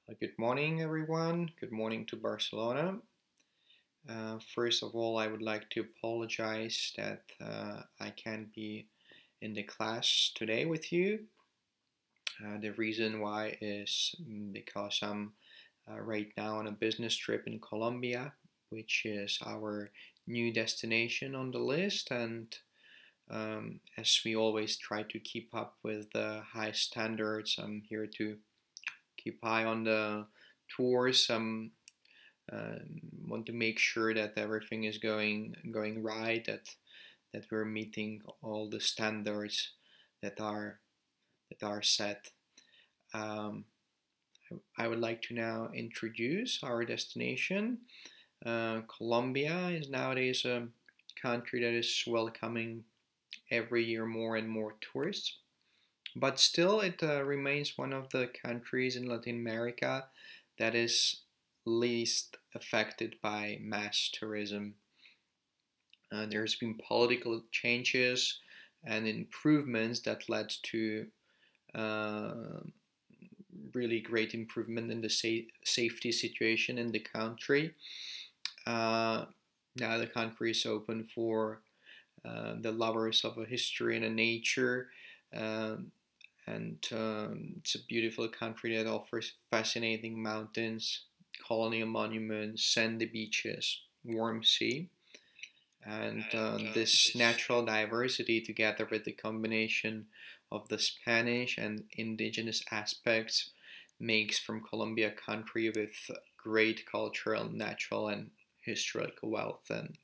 Good morning, everyone. Good morning to Barcelona. First of all, I would like to apologize that I can't be in the class today with you. The reason why is because I'm right now on a business trip in Colombia, which is our new destination on the list. And as we always try to keep up with the high standards, I'm here to keep eye on the tours. Uh, want to make sure that everything is going right, that we're meeting all the standards that are set. Um, I would like to now introduce our destination. Colombia is nowadays a country that is welcoming every year more and more tourists, but still it remains one of the countries in Latin America that is least affected by mass tourism. There's been political changes and improvements that led to uh, really great improvement in the safety situation in the country. Uh, Now the country is open for the lovers of a history and a nature. Um, and it's a beautiful country that offers fascinating mountains, colonial monuments, sandy beaches, warm sea. And this natural diversity, together with the combination of the Spanish and indigenous aspects, makes from Colombia a country with great cultural, natural, and historical wealth, and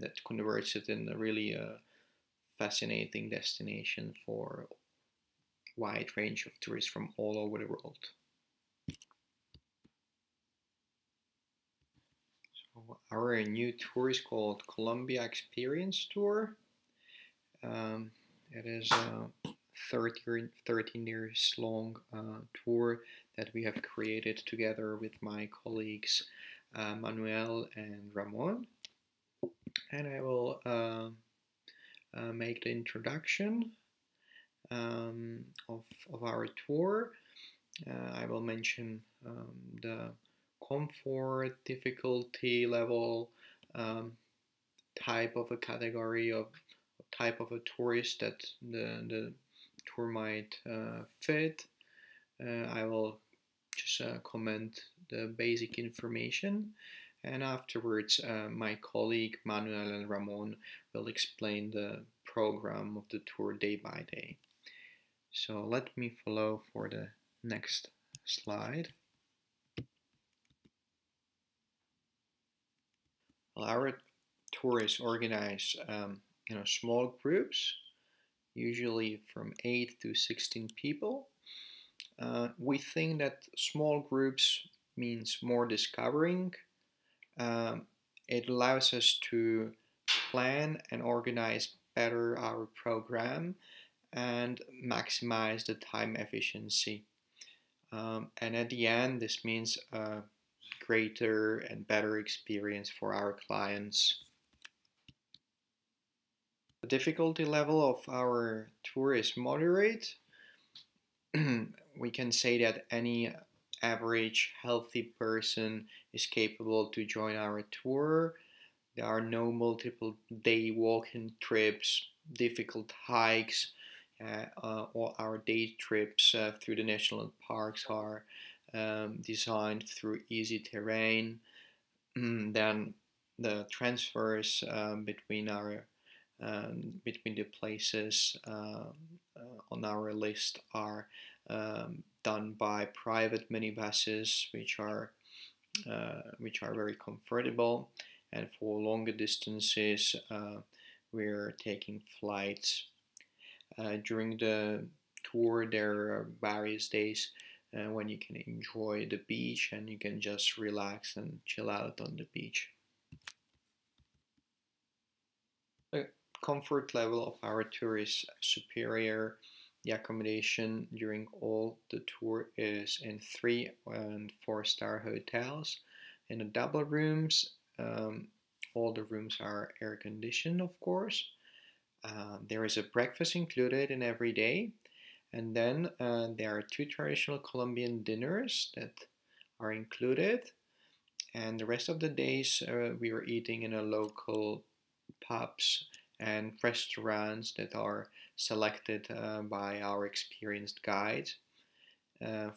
that converts it in a really fascinating destination for a wide range of tourists from all over the world. So our new tour is called Colombia Experience Tour. Um, it is a 13 years long tour that we have created together with my colleagues Manuel and Ramon. And I will make the introduction of our tour. I will mention the comfort, difficulty level, um, type of a category of type of a tourist that the tour might fit. I will just comment the basic information, and afterwards my colleague Manuel and Ramon will explain the program of the tour day by day. So let me follow for the next slide. Well, our tour is organized in small groups, usually from 8 to 16 people. We think that small groups means more discovering. Um, it allows us to plan and organize better our program and maximize the time efficiency. And at the end, this means a greater and better experience for our clients. The difficulty level of our tour is moderate. We can say that any average healthy person is capable to join our tour. There are no multiple day walking trips, difficult hikes, or our day trips through the national parks are designed through easy terrain. Then the transfers between the places on our list are done by private minibuses, which are very comfortable, and for longer distances, we're taking flights. During the tour, there are various days when you can enjoy the beach and you can just relax and chill out on the beach. The comfort level of our tour is superior. The accommodation during all the tour is in 3 and 4 star hotels in the double rooms. All the rooms are air conditioned, of course. There is a breakfast included in every day, And then there are two traditional Colombian dinners that are included. And the rest of the days we are eating in a local pubs and restaurants that are selected by our experienced guides.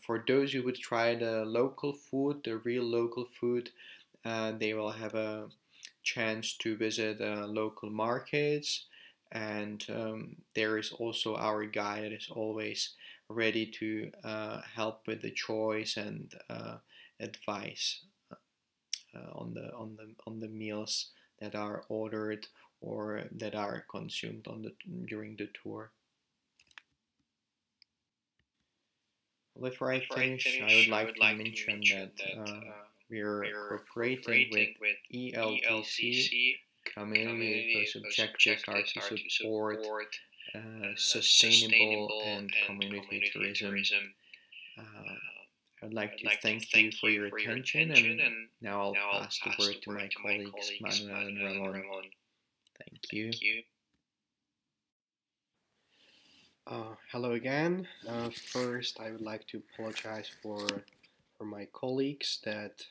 For those who would try the local food, the real local food, they will have a chance to visit local markets. And there is also our guide that is always ready to help with the choice and advice on the meals that are ordered or that are consumed during the tour. Before I finish, I would like to mention that we are cooperating with ELTC community because objectives are to support sustainable and community tourism. Uh, I'd like to thank you for your attention, and now I'll pass the word to my colleagues Manuel and Ramon. Thank you. Hello again. First, I would like to apologize for my colleagues that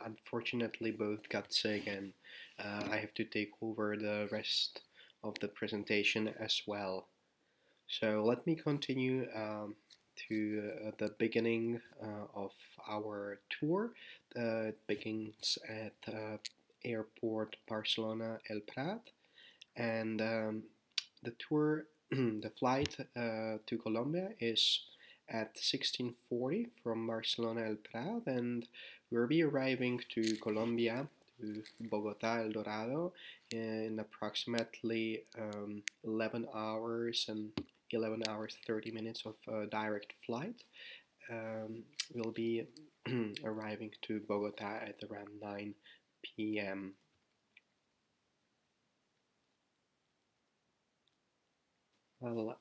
unfortunately both got sick, and I have to take over the rest of the presentation as well. So let me continue to the beginning of our tour. It begins at airport Barcelona El Prat, and the tour, the flight to Colombia is at 16:40 from Barcelona El Prat, and we'll be arriving to Colombia, to Bogota El Dorado, in approximately 11 hours and 11 hours 30 minutes of direct flight. We'll be arriving to Bogota at around 9 p.m. Well,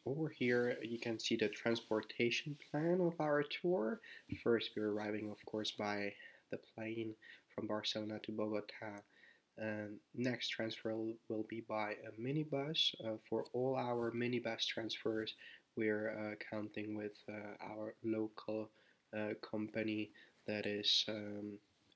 over here you can see the transportation plan of our tour. First, we're arriving, of course, by the plane from Barcelona to Bogota. Next transfer will be by a minibus. For all our minibus transfers, we're counting with our local company that is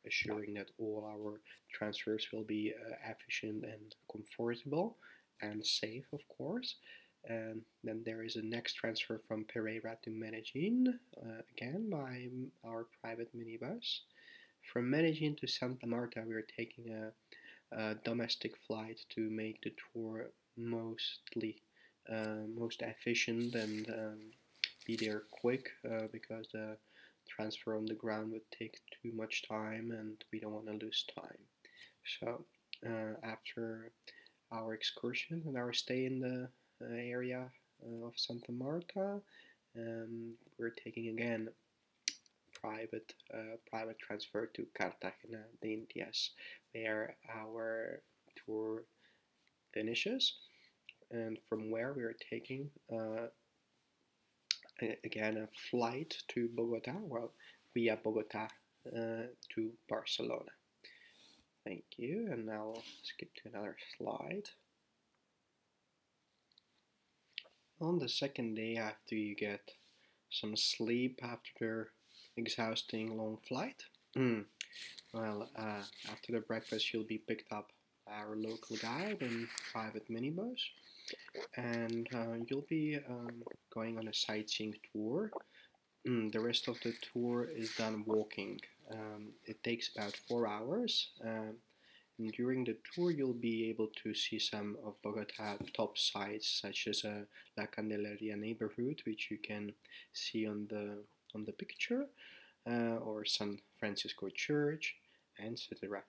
assuring that all our transfers will be efficient and comfortable and safe, of course. And then there is a next transfer from Pereira to Medellin, again by our private minibus. From Medellin to Santa Marta, we are taking a domestic flight to make the tour most efficient and be there quick, because the transfer on the ground would take too much time and we don't want to lose time. So after our excursion and our stay in the area of Santa Marta, we're taking again private transfer to Cartagena de Indias, where our tour finishes, and from where we are taking again a flight to Bogota, well, via Bogota to Barcelona. Thank you, and now I'll skip to another slide. On the second day, after you get some sleep after the exhausting long flight, well, after the breakfast you'll be picked up by our local guide in private minibus, and you'll be going on a sightseeing tour. The rest of the tour is done walking. It takes about 4 hours. And during the tour, you'll be able to see some of Bogota top sites, such as La Candelaria neighborhood, which you can see on the picture, or San Francisco Church, etc.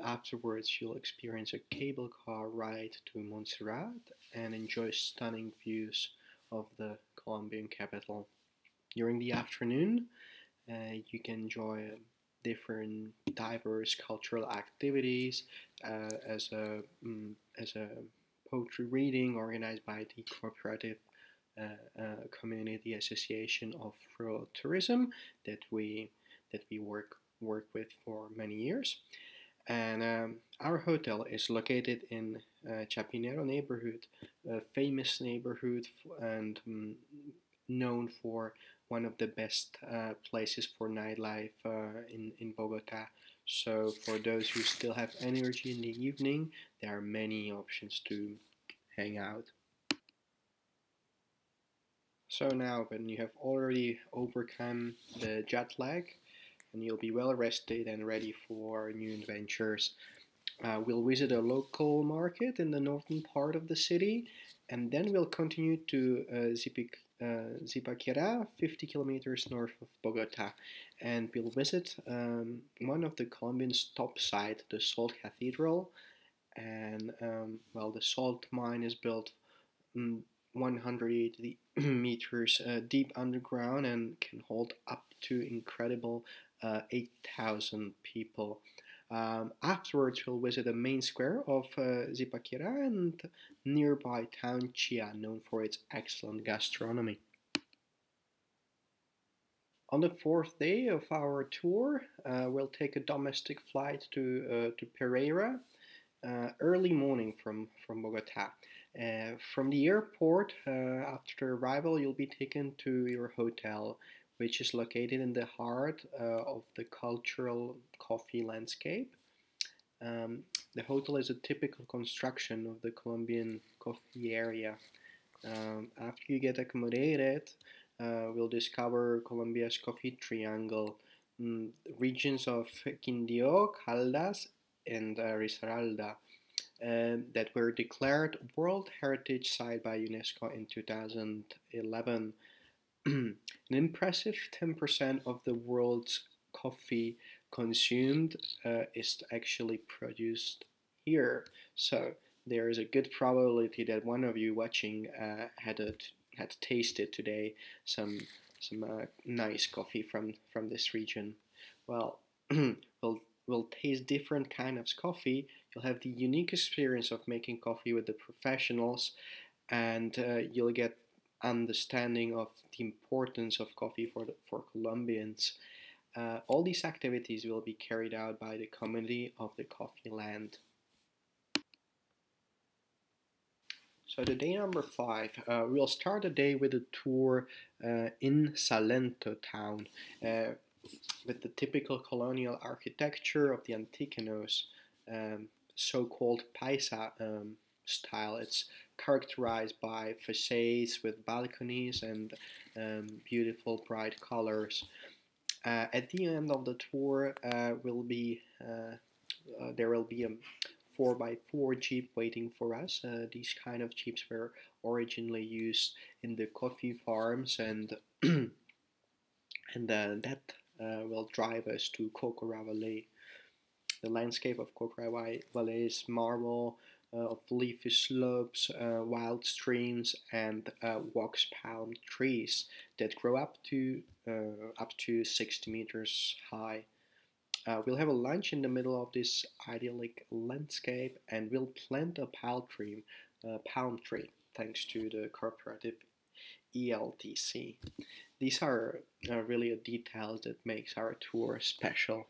Afterwards, you'll experience a cable car ride to Montserrat and enjoy stunning views of the Colombian capital. During the afternoon, you can enjoy different diverse cultural activities, as a poetry reading organized by the Cooperative Community Association of Rural Tourism that we work with for many years. And our hotel is located in Chapinero neighborhood, a famous neighborhood and known for one of the best places for nightlife in Bogota. So for those who still have energy in the evening, there are many options to hang out. So now when you have already overcome the jet lag and you'll be well rested and ready for new adventures, we'll visit a local market in the northern part of the city, and then we'll continue to Zipaquirá, 50 kilometers north of Bogota, and we'll visit one of the Colombian's top sites, the Salt Cathedral. And well, the salt mine is built 180 meters deep underground and can hold up to incredible 8,000 people. Afterwards, we'll visit the main square of Zipaquirá and nearby town Chia, known for its excellent gastronomy. On the fourth day of our tour, we'll take a domestic flight to Pereira, early morning from Bogota. From the airport, after arrival, you'll be taken to your hotel, which is located in the heart of the cultural coffee landscape. Um, the hotel is a typical construction of the Colombian coffee area. After you get accommodated, we'll discover Colombia's coffee triangle, regions of Quindío, Caldas, and Risaralda, that were declared World Heritage Site by UNESCO in 2011. An impressive 10% of the world's coffee consumed is actually produced here. So there is a good probability that one of you watching had tasted today some nice coffee from this region. Well, we'll taste different kinds of coffee. You'll have the unique experience of making coffee with the professionals, and you'll get understanding of the importance of coffee for Colombians. All these activities will be carried out by the community of the coffee land. So the day number 5, we'll start the day with a tour in Salento town with the typical colonial architecture of the Antiquenos, so-called Paisa style. It's characterized by facades with balconies and beautiful bright colors. At the end of the tour, there will be a 4x4 jeep waiting for us. These kind of jeeps were originally used in the coffee farms, and that will drive us to Cocora Valley. The landscape of Cocora Valley is marble of leafy slopes, wild streams, and wax palm trees that grow up to 60 meters high. We'll have a lunch in the middle of this idyllic landscape, and we'll plant a palm tree thanks to the cooperative ELTC. These are really the details that makes our tour special.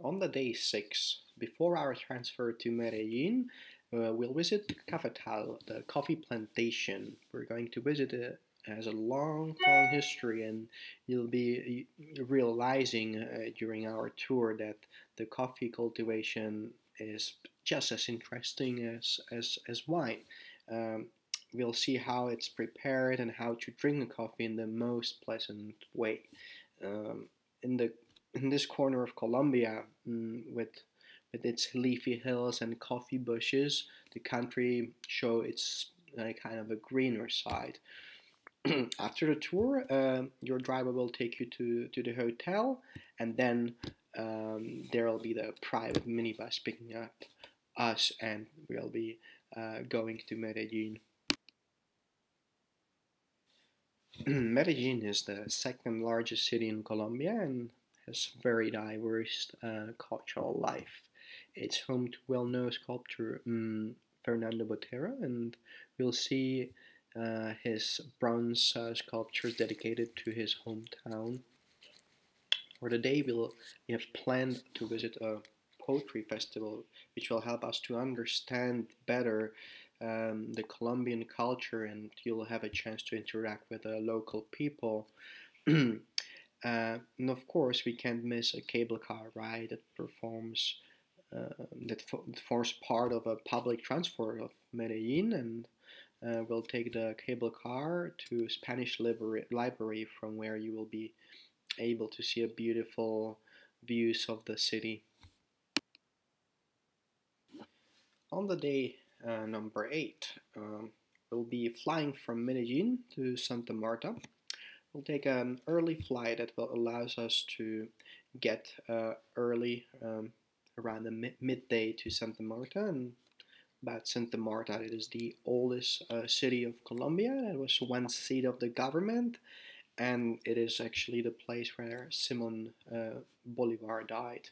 On the day 6, before our transfer to Medellin, we'll visit Cafetal, the coffee plantation. We're going to visit it. Has a long, long history, and you'll be realizing during our tour that the coffee cultivation is just as interesting as wine. Um, we'll see how it's prepared and how to drink the coffee in the most pleasant way. Um, in the in this corner of Colombia, with its leafy hills and coffee bushes, the country show its kind of a greener side. After the tour, your driver will take you to the hotel, and then there will be the private minibus picking up us, and we'll be going to Medellin. Medellin is the second largest city in Colombia and has very diverse cultural life. It's home to well-known sculptor Fernando Botero, and we'll see his bronze sculptures dedicated to his hometown. For the day, we have planned to visit a poetry festival, which will help us to understand better the Colombian culture, and you'll have a chance to interact with the local people. And of course, we can't miss a cable car ride that that forms part of a public transport of Medellin, and we'll take the cable car to Spanish Library, from where you will be able to see a beautiful views of the city. On the day number 8, we'll be flying from Medellin to Santa Marta. We'll take an early flight that will allows us to get early around the midday to Santa Marta. And about Santa Marta, it is the oldest city of Colombia. It was once seat of the government, and it is actually the place where Simon Bolivar died.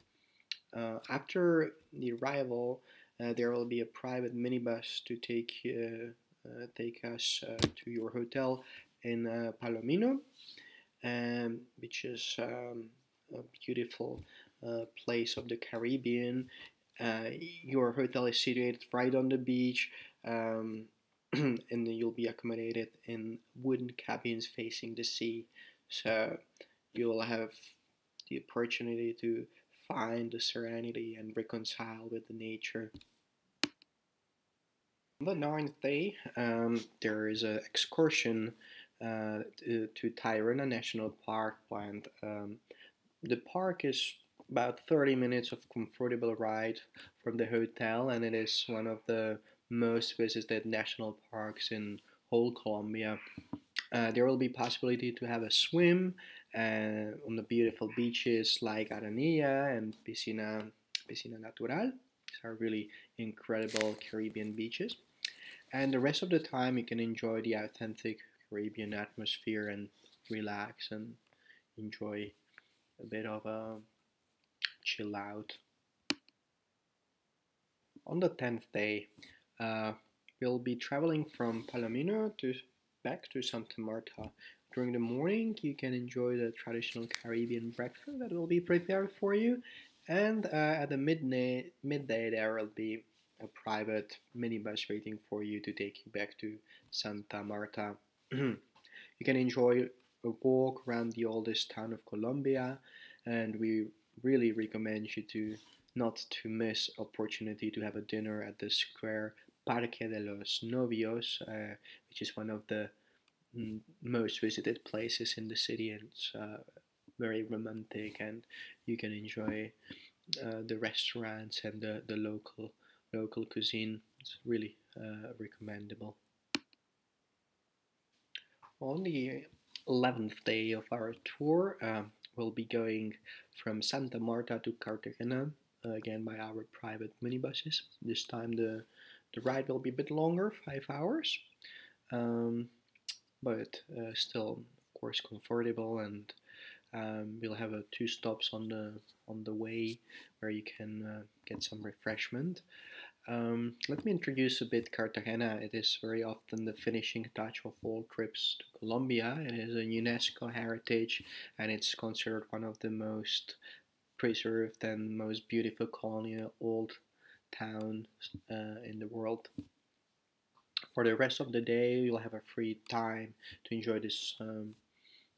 After the arrival, there will be a private minibus to take us to your hotel in Palomino, which is a beautiful place of the Caribbean. Your hotel is situated right on the beach, and you'll be accommodated in wooden cabins facing the sea. So you'll have the opportunity to find the serenity and reconcile with the nature. On the ninth day, there is an excursion to Tayrona National Park, and the park is about 30 minutes of comfortable ride from the hotel, and it is one of the most visited national parks in whole Colombia. There will be possibility to have a swim on the beautiful beaches like Aranilla and Piscina Natural. These are really incredible Caribbean beaches. And the rest of the time, you can enjoy the authentic Caribbean atmosphere and relax and enjoy a bit of a chill out. On the 10th day, uh, we'll be traveling from Palomino to back to Santa Marta. During the morning, you can enjoy the traditional Caribbean breakfast that will be prepared for you, and at the midday there will be a private minibus waiting for you to take you back to Santa Marta. You can enjoy a walk around the oldest town of Colombia, and we really recommend you to not to miss opportunity to have a dinner at the square Parque de los Novios, which is one of the most visited places in the city, and it's very romantic, and you can enjoy the restaurants and the local cuisine. It's really recommendable. On the 11th day of our tour, we'll be going from Santa Marta to Cartagena, again by our private minibuses. This time the ride will be a bit longer, 5 hours, um, but still, of course, comfortable, and we'll have two stops on the way where you can get some refreshment. Let me introduce a bit Cartagena. It is very often the finishing touch of all trips to Colombia. It is a UNESCO heritage, and it's considered one of the most preserved and most beautiful colonial old towns in the world. For the rest of the day, you'll have a free time to enjoy this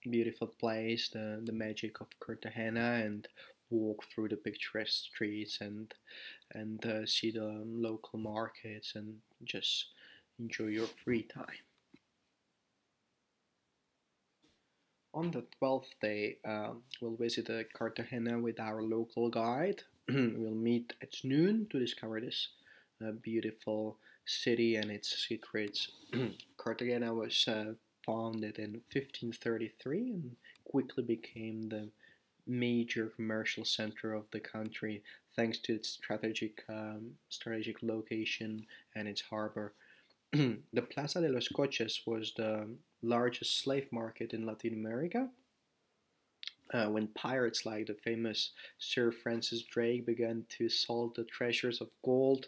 beautiful place, the magic of Cartagena, and walk through the picturesque streets and see the local markets and just enjoy your free time. On the 12th day, we'll visit Cartagena with our local guide. We'll meet at noon to discover this beautiful city and its secrets. Cartagena was founded in 1533 and quickly became the major commercial center of the country thanks to its strategic location and its harbor. The Plaza de los Coches was the largest slave market in Latin America. When pirates like the famous Sir Francis Drake began to assault the treasures of gold,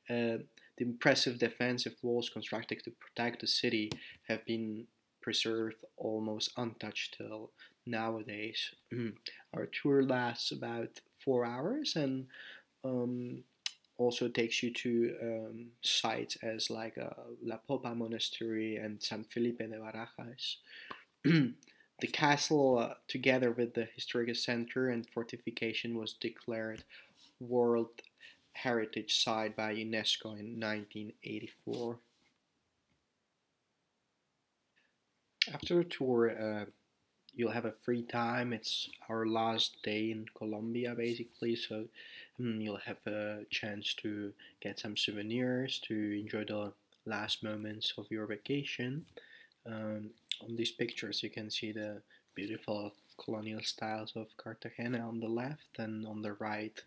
the impressive defensive walls constructed to protect the city have been preserved almost untouched till nowadays. Our tour lasts about 4 hours and um, also takes you to sites as like La Popa Monastery and San Felipe de Barajas. The castle, together with the historical center and fortification, was declared World Heritage Site by UNESCO in 1984. After the tour, you'll have a free time. It's our last day in Colombia, basically, so you'll have a chance to get some souvenirs to enjoy the last moments of your vacation. Um, on these pictures, you can see the beautiful colonial styles of Cartagena on the left, and on the right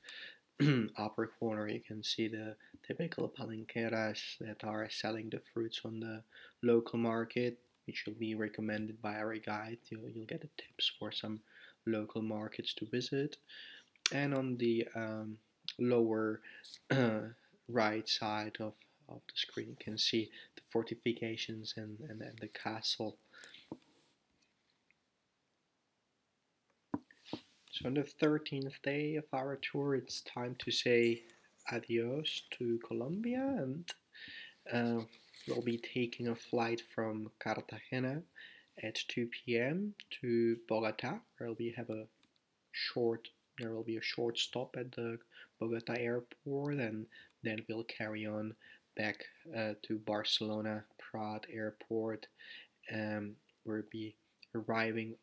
upper corner, you can see the typical palenqueras that are selling the fruits on the local market, which will be recommended by our guide. You'll get the tips for some local markets to visit. And on the lower right side of the screen, you can see the fortifications and the castle. So on the 13th day of our tour, it's time to say adios to Colombia, and uh, we'll be taking a flight from Cartagena at 2 p.m. to Bogota, where we have a short there will be a short stop at the Bogota airport, and then we'll carry on back to Barcelona Prat airport. We'll be arriving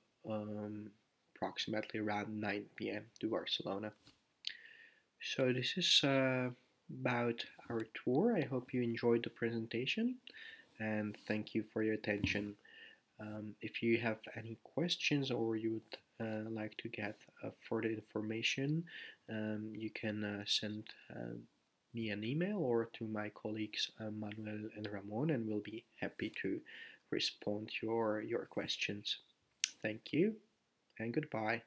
approximately around 9 p.m. to Barcelona. So this is about our tour. I hope you enjoyed the presentation, and thank you for your attention. If you have any questions or you would like to get further information, you can send me an email or to my colleagues Manuel and Ramon, and we'll be happy to respond to your questions. Thank you and goodbye.